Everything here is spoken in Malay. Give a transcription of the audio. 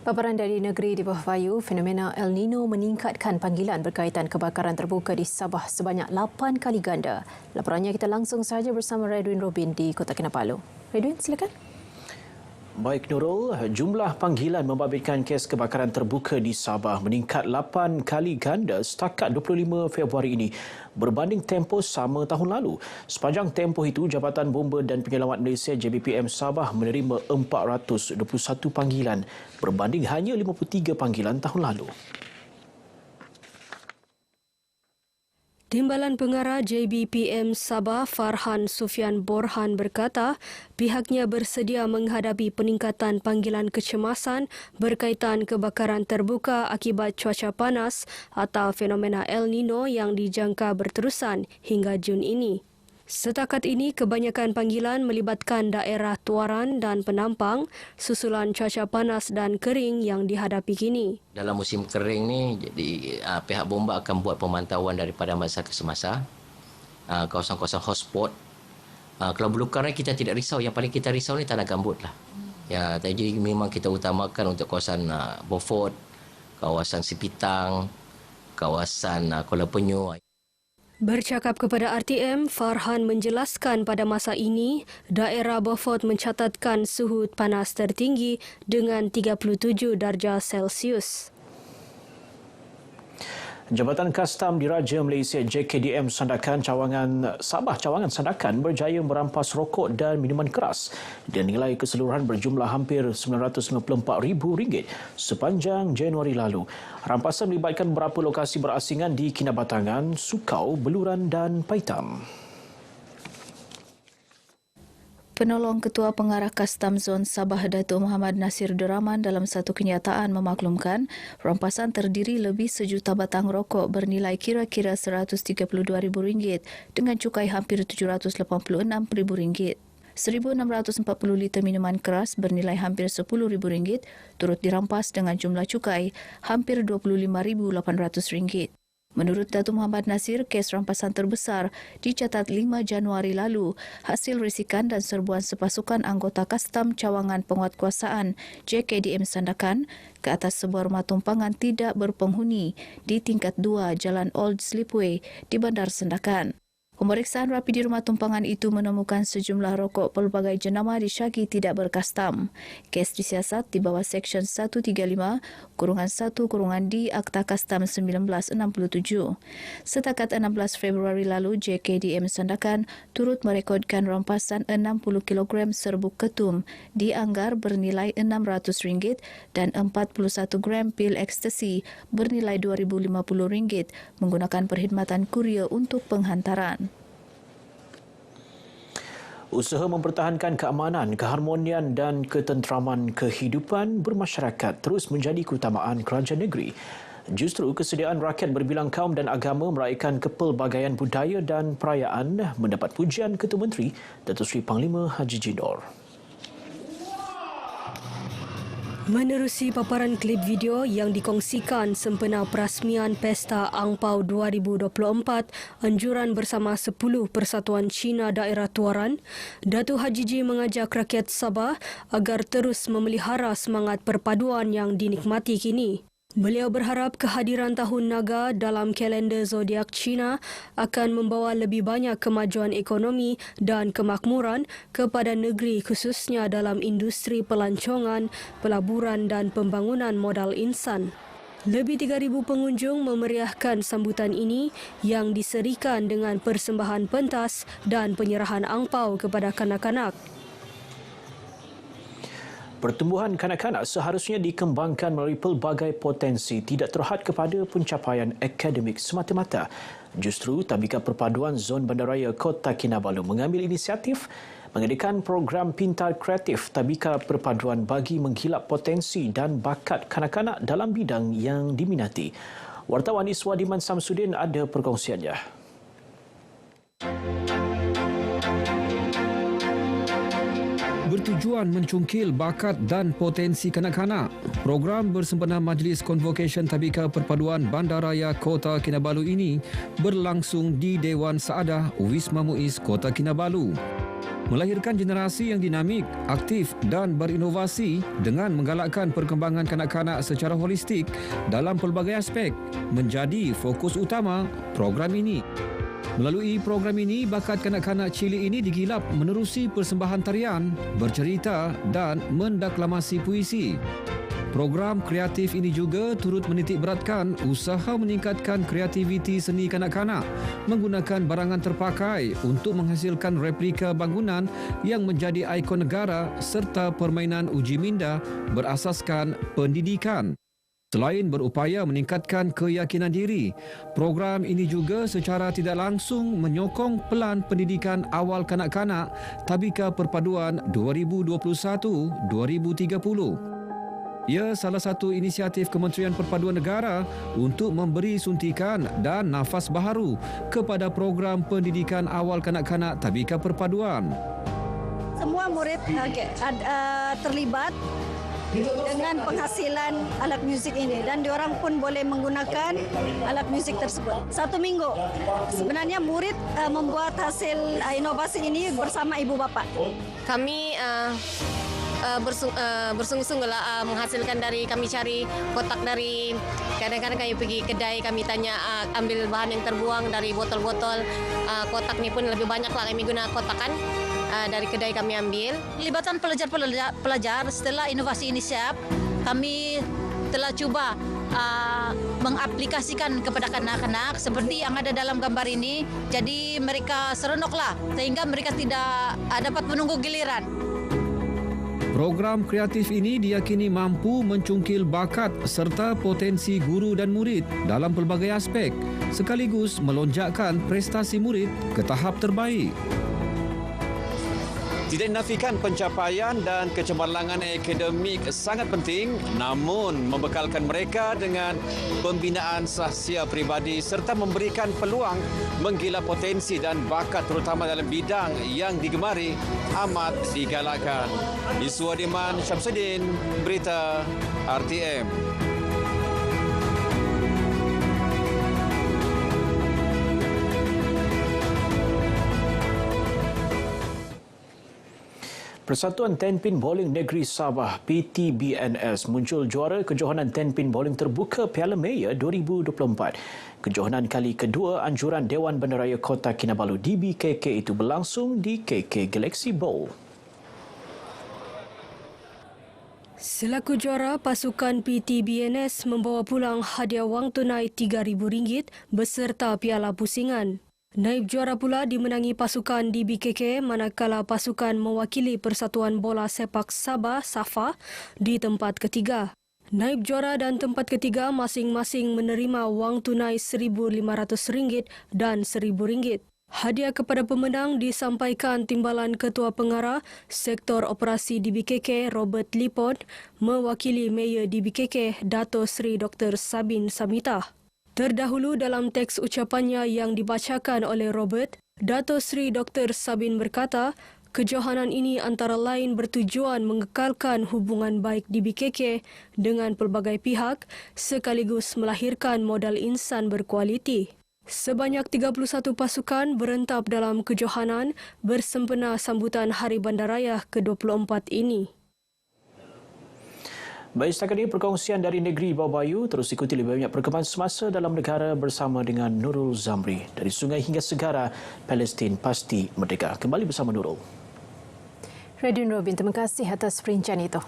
Paparan dari negeri di bawah vayu, fenomena El Nino meningkatkan panggilan berkaitan kebakaran terbuka di Sabah sebanyak 8 kali ganda. Laporannya kita langsung sahaja bersama Redwin Robin di Kota Kinabalu. Redwin, silakan. Baik Nurul, jumlah panggilan membabitkan kes kebakaran terbuka di Sabah meningkat 8 kali ganda setakat 25 Februari ini berbanding tempoh sama tahun lalu. Sepanjang tempoh itu, Jabatan Bomba dan Penyelamat Malaysia JBPM Sabah menerima 421 panggilan berbanding hanya 53 panggilan tahun lalu. Timbalan Pengarah JBPM Sabah Farhan Sufian Borhan berkata pihaknya bersedia menghadapi peningkatan panggilan kecemasan berkaitan kebakaran terbuka akibat cuaca panas atau fenomena El Nino yang dijangka berterusan hingga Jun ini. Setakat ini, kebanyakan panggilan melibatkan daerah Tuaran dan Penampang susulan cuaca panas dan kering yang dihadapi kini. Dalam musim kering ni, jadi pihak bomba akan buat pemantauan daripada masa ke semasa, kawasan-kawasan hotspot. Kalau belukar kita tidak risau, yang paling kita risau ni tanah gambut lah. Ya, jadi memang kita utamakan untuk kawasan Beaufort, kawasan Sipitang, kawasan Kuala Penyu. Bercakap kepada RTM, Farhan menjelaskan pada masa ini, daerah Beaufort mencatatkan suhu panas tertinggi dengan 37 darjah Celsius. Jabatan Kastam Diraja Malaysia JKDM Sandakan Cawangan Sandakan berjaya merampas rokok dan minuman keras dengan nilai keseluruhan berjumlah hampir RM954,000 sepanjang Januari lalu. Rampasan melibatkan beberapa lokasi berasingan di Kinabatangan, Sukau, Beluran dan Paitam. Penolong Ketua Pengarah Kastam Zon Sabah Datuk Muhammad Nasir Duraman dalam satu kenyataan memaklumkan rampasan terdiri lebih sejuta batang rokok bernilai kira-kira RM132,000 dengan cukai hampir RM786,000. 1,640 liter minuman keras bernilai hampir RM10,000 turut dirampas dengan jumlah cukai hampir RM25,800. Menurut Datuk Muhammad Nasir, kes rampasan terbesar dicatat 5 Januari lalu hasil risikan dan serbuan sepasukan anggota Kastam Cawangan Penguatkuasaan JKDM Sandakan ke atas sebuah rumah tumpangan tidak berpenghuni di tingkat 2 Jalan Old Slipway di Bandar Sandakan. Pemeriksaan rapi di rumah tumpangan itu menemukan sejumlah rokok pelbagai jenama disyaki tidak berkastam. Kes disiasat di bawah Seksyen 135-1-D Akta Kastam 1967. Setakat 16 Februari lalu, JKDM Sandakan turut merekodkan rampasan 60 kg serbuk ketum dianggar bernilai RM600 dan 41 gram pil ekstasi bernilai RM2,050 menggunakan perkhidmatan kurier untuk penghantaran. Usaha mempertahankan keamanan, keharmonian dan ketenteraman kehidupan bermasyarakat terus menjadi keutamaan kerajaan negeri. Justru kesediaan rakyat berbilang kaum dan agama meraihkan kepelbagaian budaya dan perayaan mendapat pujian Ketua Menteri Datuk Seri Panglima Haji Jindor. Menerusi paparan klip video yang dikongsikan sempena perasmian Pesta Angpau 2024 anjuran bersama 10 Persatuan Cina Daerah Tuaran, Datuk Haji J mengajak rakyat Sabah agar terus memelihara semangat perpaduan yang dinikmati kini. Beliau berharap kehadiran Tahun Naga dalam kalender zodiak Cina akan membawa lebih banyak kemajuan ekonomi dan kemakmuran kepada negeri khususnya dalam industri pelancongan, pelaburan dan pembangunan modal insan. Lebih 3,000 pengunjung memeriahkan sambutan ini yang diserikan dengan persembahan pentas dan penyerahan angpau kepada kanak-kanak. Pertumbuhan kanak-kanak seharusnya dikembangkan melalui pelbagai potensi, tidak terhad kepada pencapaian akademik semata-mata. Justru Tabika Perpaduan Zon Bandaraya Kota Kinabalu mengambil inisiatif mengadakan program Pintar Kreatif Tabika Perpaduan bagi menggilap potensi dan bakat kanak-kanak dalam bidang yang diminati. Wartawan Iswadiman Samsudin ada perkongsiannya. bertujuan mencungkil bakat dan potensi kanak-kanak. Program bersempena Majlis Convocation Tabika Perpaduan Bandaraya Kota Kinabalu ini berlangsung di Dewan Saadah Wisma Muiz Kota Kinabalu. Melahirkan generasi yang dinamik, aktif dan berinovasi dengan menggalakkan perkembangan kanak-kanak secara holistik dalam pelbagai aspek menjadi fokus utama program ini. Melalui program ini, bakat kanak-kanak cilik ini digilap menerusi persembahan tarian, bercerita dan mendaklamasi puisi. Program kreatif ini juga turut menitikberatkan usaha meningkatkan kreativiti seni kanak-kanak menggunakan barangan terpakai untuk menghasilkan replika bangunan yang menjadi ikon negara serta permainan uji minda berasaskan pendidikan. Selain berupaya meningkatkan keyakinan diri, program ini juga secara tidak langsung menyokong pelan pendidikan awal kanak-kanak Tabika Perpaduan 2021-2030. Ia salah satu inisiatif Kementerian Perpaduan Negara untuk memberi suntikan dan nafas baharu kepada program pendidikan awal kanak-kanak Tabika Perpaduan. Semua murid terlibat dengan penghasilan alat muzik ini dan diorang pun boleh menggunakan alat muzik tersebut. 1 minggu sebenarnya murid membuat hasil inovasi ini bersama ibu bapa. Kami bersungguh-sungguhlah menghasilkan dari kami cari kotak dari kadang-kadang kami pergi kedai kami tanya ambil bahan yang terbuang dari botol-botol kotak ni pun lebih banyak lah kami guna kotakan dari kedai kami ambil. Pelibatan pelajar setelah inovasi ini siap, kami telah cuba mengaplikasikan kepada kanak-kanak seperti yang ada dalam gambar ini. Jadi mereka seronoklah sehingga mereka tidak dapat menunggu giliran. Program kreatif ini diyakini mampu mencungkil bakat serta potensi guru dan murid dalam pelbagai aspek, sekaligus melonjakkan prestasi murid ke tahap terbaik. Tidak dinafikan pencapaian dan kecemerlangan akademik sangat penting, namun membekalkan mereka dengan pembinaan sahsia peribadi serta memberikan peluang menggila potensi dan bakat terutama dalam bidang yang digemari amat digalakkan. Iswadiman Syamsuddin, Berita RTM. Persatuan Tenpin Bowling Negeri Sabah PTBNS muncul juara kejohanan Tenpin Bowling Terbuka Piala Mayor 2024. Kejohanan kali kedua anjuran Dewan Bandaraya Kota Kinabalu DBKK itu berlangsung di KK Galaxy Bowl. Selaku juara, pasukan PTBNS membawa pulang hadiah wang tunai RM3,000 beserta piala pusingan. Naib juara pula dimenangi pasukan DBKK manakala pasukan mewakili Persatuan Bola Sepak Sabah SAFA di tempat ketiga. Naib juara dan tempat ketiga masing-masing menerima wang tunai RM1,500 dan RM1,000. Hadiah kepada pemenang disampaikan Timbalan Ketua Pengarah Sektor Operasi DBKK Robert Lipon mewakili Mayor DBKK Dato' Seri Dr. Sabin Samitah. Terdahulu dalam teks ucapannya yang dibacakan oleh Robert, Dato' Seri Dr. Sabin berkata, kejohanan ini antara lain bertujuan mengekalkan hubungan baik DBKK dengan pelbagai pihak sekaligus melahirkan modal insan berkualiti. Sebanyak 31 pasukan berentap dalam kejohanan bersempena sambutan Hari Bandaraya ke-24 ini. Baik, setakat ini perkongsian dari Negeri Bawah Bayu. Terus ikuti lebih banyak perkembangan semasa dalam negara bersama dengan Nurul Zamri. Dari sungai hingga segara, Palestin pasti merdeka. Kembali bersama Nurul. Redun Robin, terima kasih atas perincian itu.